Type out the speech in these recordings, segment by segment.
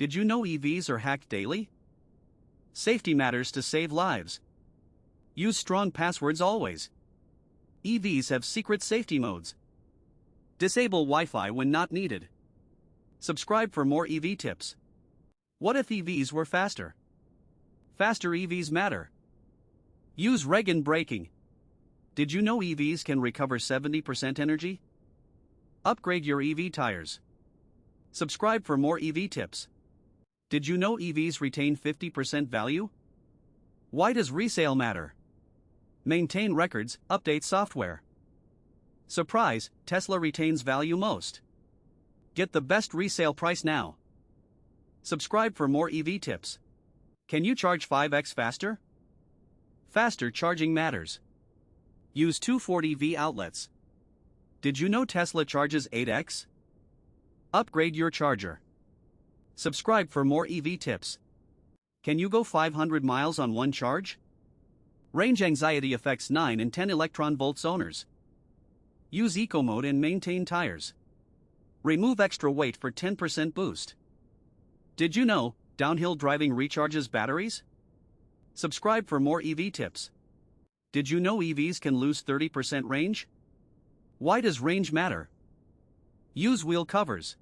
Did you know EVs are hacked daily? Safety matters to save lives. Use strong passwords always. EVs have secret safety modes. Disable Wi-Fi when not needed. Subscribe for more EV tips. What if EVs were faster? Faster EVs matter. Use regen braking. Did you know EVs can recover 70% energy? Upgrade your EV tires. Subscribe for more EV tips. Did you know EVs retain 50% value? Why does resale matter? Maintain records, update software. Surprise, Tesla retains value most. Get the best resale price now. Subscribe for more EV tips. Can you charge 5x faster? Faster charging matters. Use 240V outlets. Did you know Tesla charges 8x? Upgrade your charger. Subscribe for more EV tips. Can you go 500 miles on one charge? Range anxiety affects 9 and 10 electron volts owners. Use eco mode and maintain tires. Remove extra weight for 10% boost. Did you know downhill driving recharges batteries? Subscribe for more EV tips. Did you know EVs can lose 30% range? Why does range matter? Use wheel covers.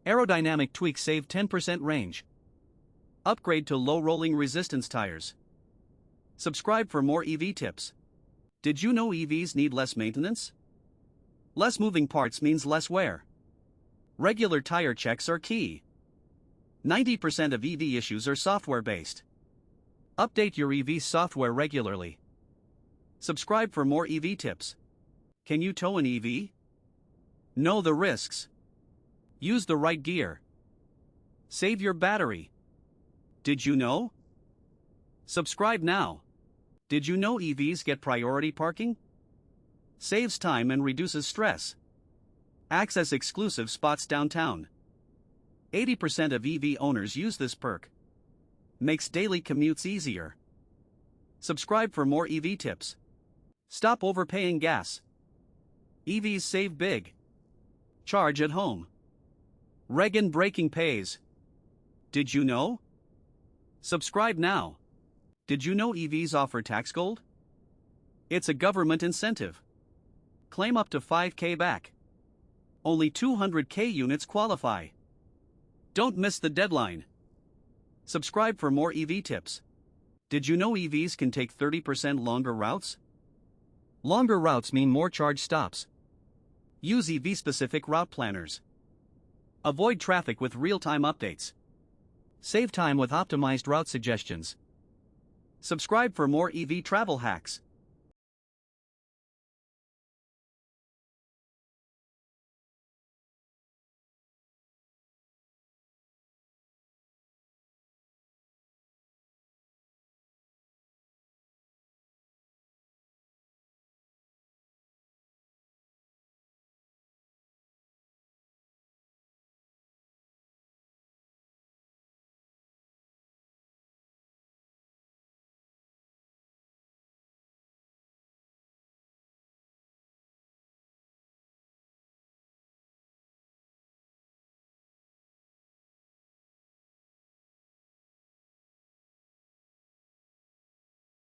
Aerodynamic tweaks save 10% range. Upgrade to low rolling resistance tires. Subscribe for more EV tips. Did you know EVs need less maintenance? Less moving parts means less wear. Regular tire checks are key. 90% of EV issues are software-based. Update your EV software regularly. Subscribe for more EV tips. Can you tow an EV? Know the risks. Use the right gear. Save your battery. Did you know? Subscribe now. Did you know EVs get priority parking? Saves time and reduces stress. Access exclusive spots downtown. 80% of EV owners use this perk. Makes daily commutes easier. Subscribe for more EV tips. Stop overpaying gas. EVs save big. Charge at home. Regen braking pays. Did you know? Subscribe now. Did you know EVs offer tax gold? It's a government incentive. Claim up to 5K back. Only 200K units qualify. Don't miss the deadline. Subscribe for more EV tips. Did you know EVs can take 30% longer routes? Longer routes mean more charge stops. Use EV-specific route planners. Avoid traffic with real-time updates. Save time with optimized route suggestions. Subscribe for more EV travel hacks.